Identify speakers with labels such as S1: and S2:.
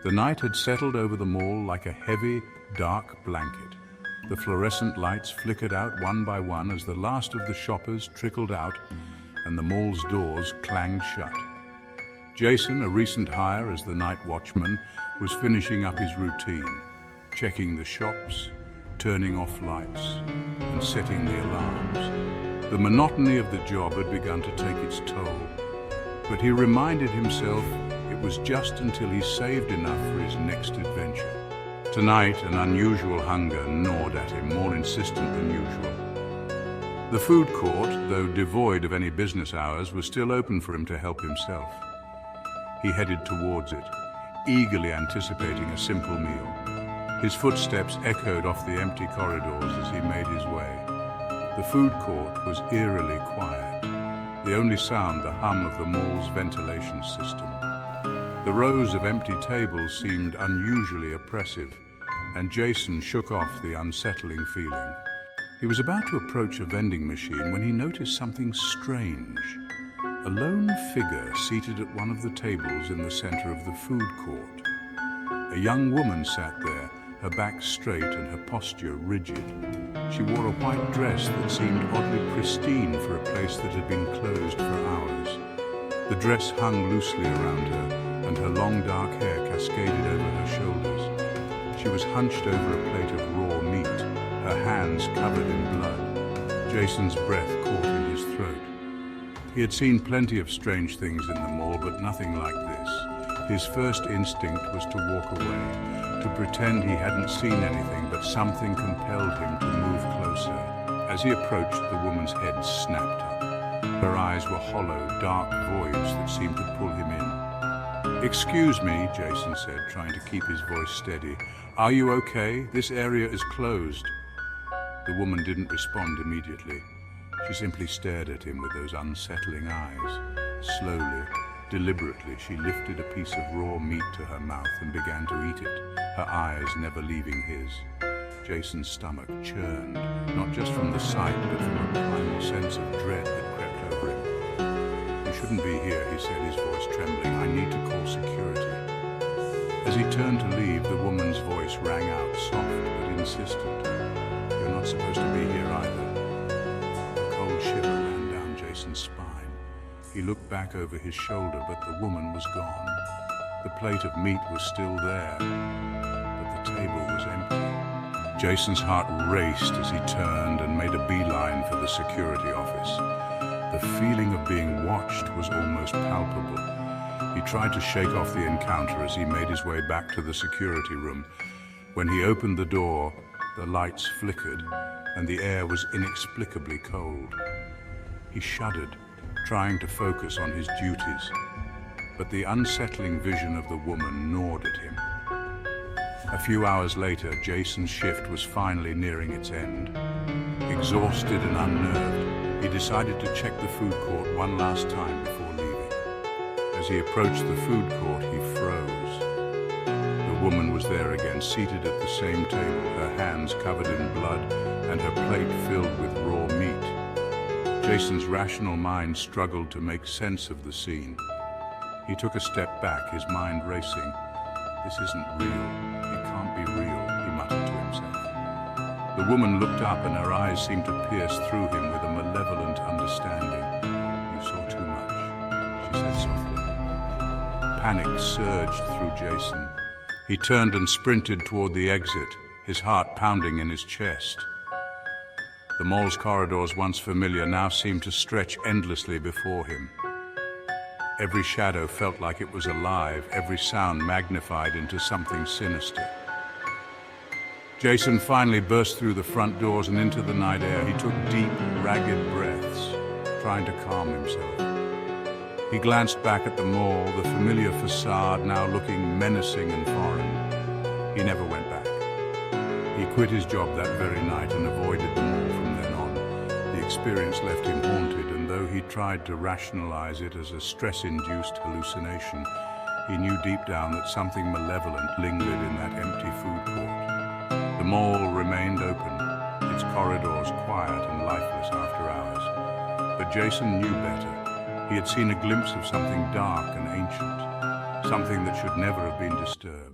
S1: The night had settled over the mall like a heavy, dark blanket. The fluorescent lights flickered out one by one as the last of the shoppers trickled out and the mall's doors clanged shut. Jason, a recent hire as the night watchman, was finishing up his routine, checking the shops, turning off lights, and setting the alarms. The monotony of the job had begun to take its toll, but he reminded himself it was just until he saved enough for his next adventure. Tonight, an unusual hunger gnawed at him, more insistent than usual. The food court, though devoid of any business hours, was still open for him to help himself. He headed towards it, eagerly anticipating a simple meal. His footsteps echoed off the empty corridors as he made his way. The food court was eerily quiet, the only sound the hum of the mall's ventilation system. The rows of empty tables seemed unusually oppressive, and Jason shook off the unsettling feeling. He was about to approach a vending machine when he noticed something strange. A lone figure seated at one of the tables in the center of the food court. A young woman sat there, her back straight and her posture rigid. She wore a white dress that seemed oddly pristine for a place that had been closed for hours. The dress hung loosely around her, and her long dark hair cascaded over her shoulders. She was hunched over a plate of raw meat, her hands covered in blood. Jason's breath caught in his throat. He had seen plenty of strange things in the mall, but nothing like this. His first instinct was to walk away, to pretend he hadn't seen anything, but something compelled him to move closer. As he approached, the woman's head snapped up. Her eyes were hollow, dark voids that seemed to pull him in. "Excuse me," Jason said, trying to keep his voice steady. "Are you okay? This area is closed." The woman didn't respond immediately. She simply stared at him with those unsettling eyes. Slowly, deliberately, she lifted a piece of raw meat to her mouth and began to eat it, her eyes never leaving his. Jason's stomach churned, not just from the sight, but from a primal sense of dread that crept over him. "You shouldn't be here," he said, his voice trembling. "I need to call security." As he turned to leave, the woman's voice rang out, soft but insistent. "You're not supposed to be here either." A cold shiver ran down Jason's spine. He looked back over his shoulder, but the woman was gone. The plate of meat was still there, but the table was empty. Jason's heart raced as he turned and made a beeline for the security office. The feeling of being watched was almost palpable. He tried to shake off the encounter as he made his way back to the security room. When he opened the door, the lights flickered and the air was inexplicably cold. He shuddered, trying to focus on his duties, but the unsettling vision of the woman gnawed at him. A few hours later, Jason's shift was finally nearing its end. Exhausted and unnerved, he decided to check the food court one last time before leaving. As he approached the food court, he froze. The woman was there again, seated at the same table, her hands covered in blood and her plate filled with raw meat. Jason's rational mind struggled to make sense of the scene. He took a step back, his mind racing. "This isn't real. It can't be real," he muttered to himself. The woman looked up and her eyes seemed to pierce through him with a malevolent understanding. "You saw too much," she said softly. Panic surged through Jason. He turned and sprinted toward the exit, his heart pounding in his chest. The mall's corridors, once familiar, now seemed to stretch endlessly before him. Every shadow felt like it was alive, every sound magnified into something sinister. Jason finally burst through the front doors and into the night air. He took deep, ragged breaths, trying to calm himself. He glanced back at the mall, the familiar facade now looking menacing and foreign. He never went back. He quit his job that very night and avoided the mall from then on. The experience left him haunted, and though he tried to rationalize it as a stress-induced hallucination, he knew deep down that something malevolent lingered in that empty food court. The mall remained open, its corridors quiet and lifeless after hours. But Jason knew better. He had seen a glimpse of something dark and ancient, something that should never have been disturbed.